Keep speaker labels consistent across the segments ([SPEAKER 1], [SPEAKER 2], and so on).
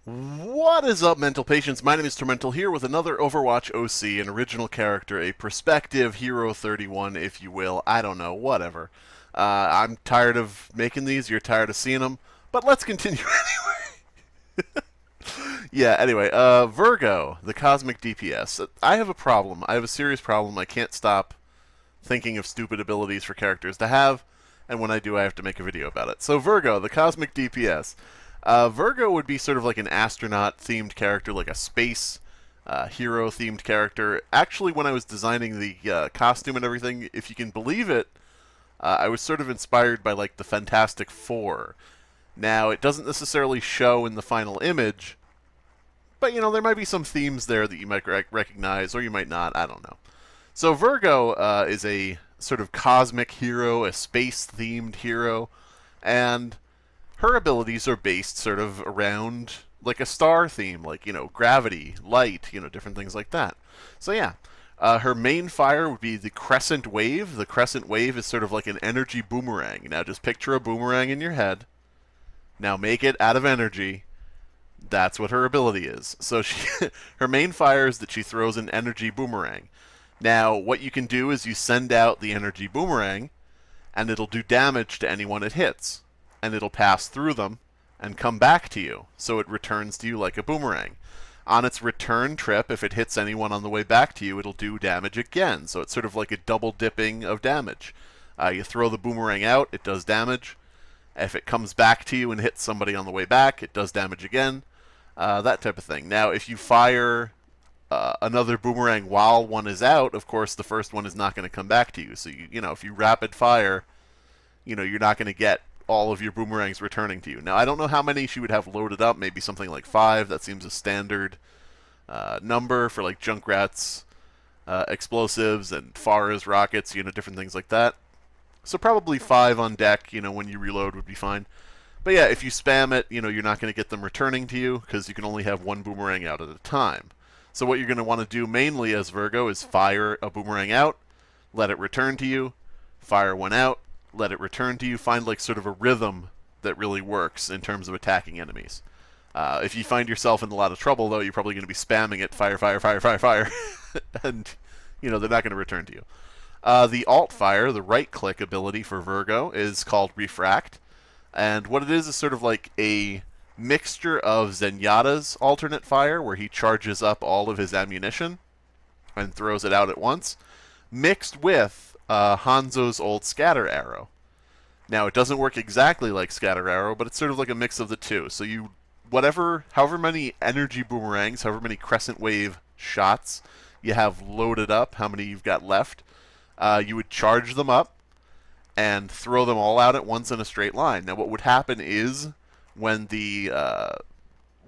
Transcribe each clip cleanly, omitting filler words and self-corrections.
[SPEAKER 1] What is up, mental patients? My name is Tormental here with another Overwatch OC, an original character, a perspective Hero 31, if you will. I don't know, whatever. I'm tired of making these, you're tired of seeing them, but let's continue anyway. Yeah, anyway, Virgo, the Cosmic DPS. I have a problem. I have a serious problem. I can't stop thinking of stupid abilities for characters to have, and when I do, I have to make a video about it. So Virgo, the Cosmic DPS. Virgo would be sort of like an astronaut-themed character, like a space hero-themed character. Actually, when I was designing the costume and everything, if you can believe it, I was sort of inspired by like the Fantastic Four. Now, it doesn't necessarily show in the final image, but you know, there might be some themes there that you might recognize, or you might not, I don't know. So Virgo is a sort of cosmic hero, a space-themed hero, and her abilities are based sort of around like a star theme, like, you know, gravity, light, you know, different things like that. So yeah, her main fire would be the Crescent Wave. The Crescent Wave is sort of like an energy boomerang. Now just picture a boomerang in your head. Now make it out of energy. That's what her ability is. So her main fire is that she throws an energy boomerang. Now what you can do is you send out the energy boomerang, and it'll do damage to anyone it hits. And it'll pass through them and come back to you. So it returns to you like a boomerang. On its return trip, if it hits anyone on the way back to you, it'll do damage again. So it's sort of like a double dipping of damage. You throw the boomerang out, it does damage. If it comes back to you and hits somebody on the way back, it does damage again. That type of thing. Now, if you fire another boomerang while one is out, of course, the first one is not going to come back to you. So, you know, if you rapid fire, you know, you're not going to get all of your boomerangs returning to you. Now, I don't know how many she would have loaded up, maybe something like 5. That seems a standard number for like Junkrat's explosives and Farah's rockets, you know, different things like that. So probably 5 on deck, you know, when you reload would be fine. But yeah, if you spam it, you know, you're not going to get them returning to you because you can only have one boomerang out at a time. So what you're going to want to do mainly as Virgo is fire a boomerang out, let it return to you, fire one out, let it return to you, find like sort of a rhythm that really works in terms of attacking enemies. If you find yourself in a lot of trouble, though, you're probably going to be spamming it, fire, fire, fire, fire, fire, and, you know, they're not going to return to you. The alt fire, the right-click ability for Virgo, is called Refract, and what it is sort of like a mixture of Zenyatta's alternate fire, where he charges up all of his ammunition and throws it out at once, mixed with Hanzo's old scatter arrow. Now, it doesn't work exactly like scatter arrow, but it's sort of like a mix of the two. So you, however many energy boomerangs, however many crescent wave shots you have loaded up, how many you've got left, you would charge them up and throw them all out at once in a straight line. Now, what would happen is when the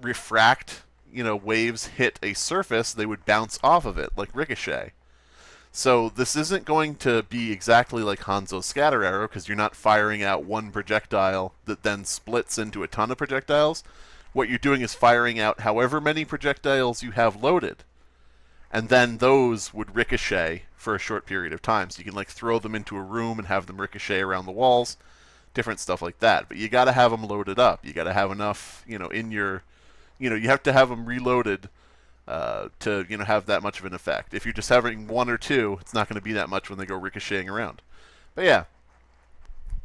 [SPEAKER 1] refract, you know, waves hit a surface, they would bounce off of it like ricochet. So this isn't going to be exactly like Hanzo's scatter arrow because you're not firing out one projectile that then splits into a ton of projectiles. What you're doing is firing out however many projectiles you have loaded, and then those would ricochet for a short period of time. So you can like throw them into a room and have them ricochet around the walls, different stuff like that. But you got to have them loaded up. You got to have enough, you know, in your, you know, you have to have them reloaded to, you know, have that much of an effect. If you're just having 1 or 2, it's not going to be that much when they go ricocheting around. But yeah,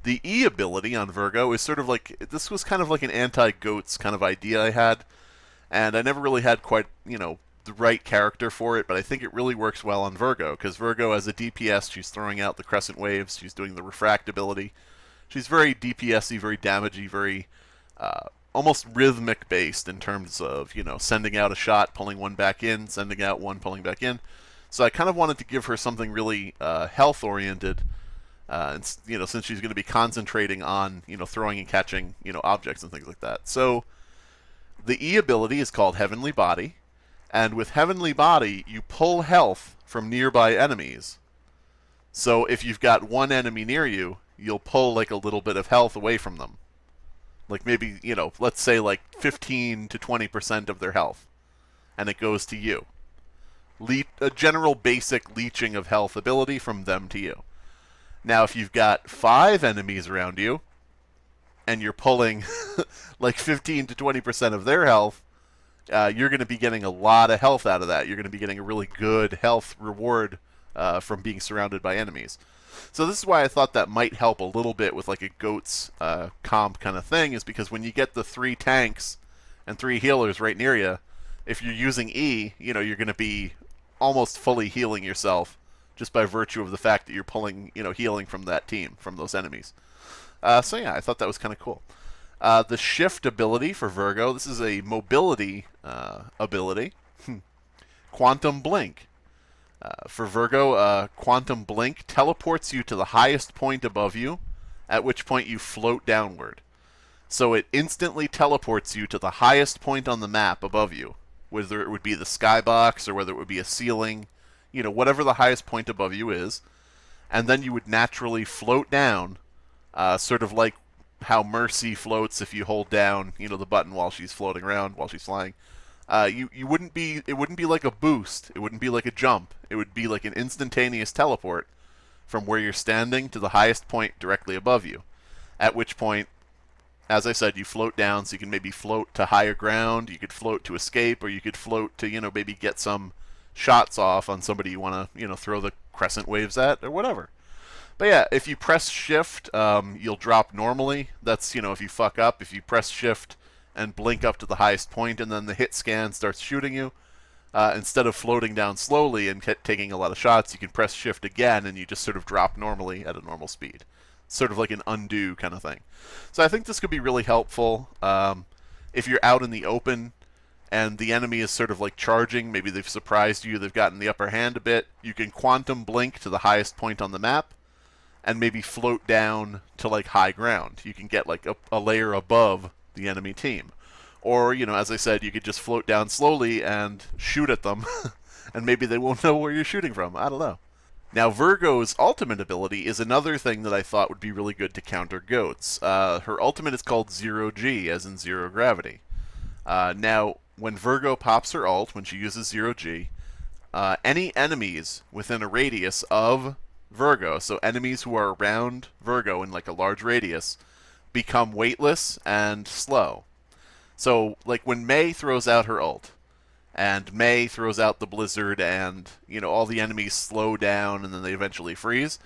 [SPEAKER 1] the E ability on Virgo is sort of like, this was kind of like an anti-goats kind of idea I had, and I never really had quite, you know, the right character for it, but I think it really works well on Virgo, because Virgo as a DPS, she's throwing out the Crescent Waves, she's doing the Refract ability. She's very DPS-y, very damagey, very almost rhythmic based in terms of, you know, sending out a shot, pulling one back in, sending out one, pulling back in. So I kind of wanted to give her something really health oriented, and, you know, since she's going to be concentrating on, you know, throwing and catching, you know, objects and things like that. So the E ability is called Heavenly Body, and with Heavenly Body you pull health from nearby enemies. So if you've got one enemy near you, you'll pull like a little bit of health away from them. Like maybe, you know, let's say like 15 to 20% of their health. And it goes to you. A general basic leeching of health ability from them to you. Now, if you've got 5 enemies around you, and you're pulling like 15 to 20% of their health, you're going to be getting a lot of health out of that. You're going to be getting a really good health reward from being surrounded by enemies. So this is why I thought that might help a little bit with like a goats comp kind of thing, is because when you get the 3 tanks and 3 healers right near you, if you're using E, you know, you're going to be almost fully healing yourself just by virtue of the fact that you're pulling, you know, healing from that team, from those enemies. So yeah, I thought that was kind of cool. The shift ability for Virgo, this is a mobility ability. Quantum Blink. For Virgo, Quantum Blink teleports you to the highest point above you, at which point you float downward. So it instantly teleports you to the highest point on the map above you, whether it would be the skybox or whether it would be a ceiling, you know, whatever the highest point above you is, and then you would naturally float down, sort of like how Mercy floats if you hold down, you know, the button while she's floating around, while she's flying. You wouldn't be, it wouldn't be like a boost, it wouldn't be like a jump, it would be like an instantaneous teleport from where you're standing to the highest point directly above you. At which point, as I said, you float down, so you can maybe float to higher ground, you could float to escape, or you could float to, you know, maybe get some shots off on somebody you want to, you know, throw the Crescent Waves at, or whatever. But yeah, if you press Shift, you'll drop normally. That's, you know, if you fuck up, if you press Shift and blink up to the highest point, and then the hit scan starts shooting you, instead of floating down slowly and taking a lot of shots, you can press Shift again, and you just sort of drop normally at a normal speed. Sort of like an undo kind of thing. So I think this could be really helpful if you're out in the open and the enemy is sort of like charging, maybe they've surprised you, they've gotten the upper hand a bit, you can quantum blink to the highest point on the map and maybe float down to like high ground. You can get like a layer above the enemy team. Or, you know, as I said, you could just float down slowly and shoot at them and maybe they won't know where you're shooting from. I don't know. Now, Virgo's ultimate ability is another thing that I thought would be really good to counter goats. Her ultimate is called 0G, as in zero gravity. Now, when Virgo pops her ult, when she uses 0G, any enemies within a radius of Virgo, so enemies who are around Virgo in like a large radius, become weightless and slow. So, like when Mei throws out her ult, and Mei throws out the blizzard, and, you know, all the enemies slow down and then they eventually freeze,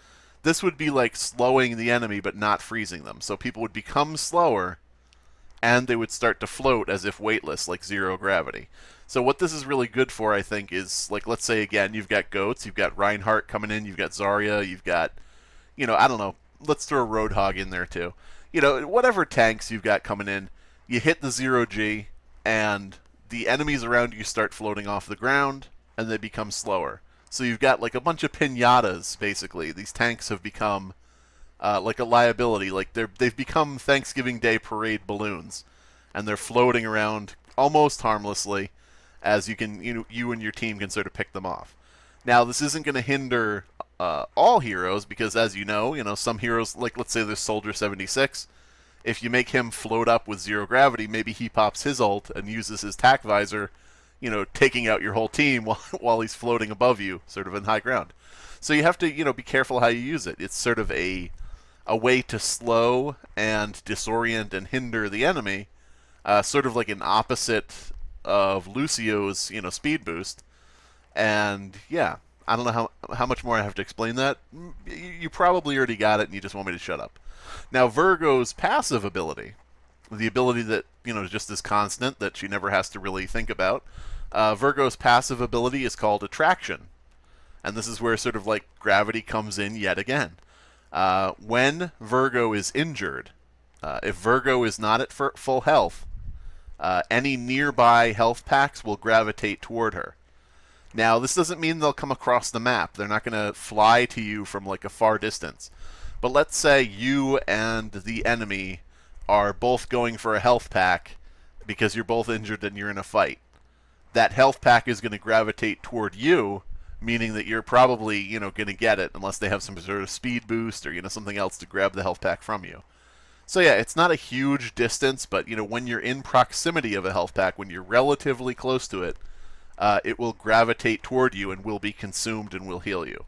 [SPEAKER 1] this would be like slowing the enemy but not freezing them. So people would become slower and they would start to float as if weightless, like zero gravity. So what this is really good for, I think, is, like, let's say again you've got goats, you've got Reinhardt coming in, you've got Zarya, you've got, you know, I don't know, let's throw a Roadhog in there too. You know, whatever tanks you've got coming in, you hit the 0G and the enemies around you start floating off the ground, and they become slower. So you've got like a bunch of pinatas, basically. These tanks have become like a liability. Like they've become Thanksgiving Day parade balloons, and they're floating around almost harmlessly, as you can, you and your team can sort of pick them off. Now, this isn't going to hinder all heroes, because as you know, some heroes, like let's say there's Soldier 76. If you make him float up with zero gravity, maybe he pops his ult and uses his tack visor, taking out your whole team while he's floating above you, sort of in high ground. So you have to, be careful how you use it. It's sort of a way to slow and disorient and hinder the enemy, sort of like an opposite of Lucio's, speed boost. And yeah, I don't know how much more I have to explain that. You probably already got it and you just want me to shut up. Now, Virgo's passive ability, the ability that, just is constant, that she never has to really think about, Virgo's passive ability is called Attraction. And this is where sort of like gravity comes in yet again. When Virgo is injured, if Virgo is not at full health, any nearby health packs will gravitate toward her. Now, this doesn't mean they'll come across the map. They're not going to fly to you from like a far distance. But let's say you and the enemy are both going for a health pack because you're both injured and you're in a fight. That health pack is going to gravitate toward you, meaning that you're probably, going to get it unless they have some sort of speed boost or, something else to grab the health pack from you. So yeah, it's not a huge distance, but, when you're in proximity of a health pack, when you're relatively close to it, it will gravitate toward you and will be consumed and will heal you.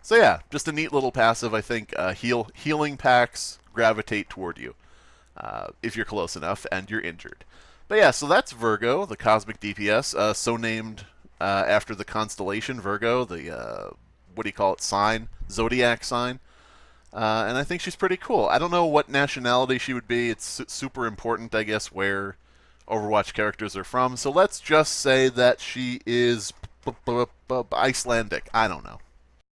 [SPEAKER 1] So yeah, just a neat little passive, I think. Healing packs gravitate toward you if you're close enough and you're injured. But But yeah, so that's Virgo, the Cosmic DPS, so named after the constellation Virgo, the what do you call it, sign, zodiac sign. And I think she's pretty cool. I don't know what nationality she would be. It's super important, I guess, where Overwatch characters are from. So let's just say that she is Icelandic. I don't know.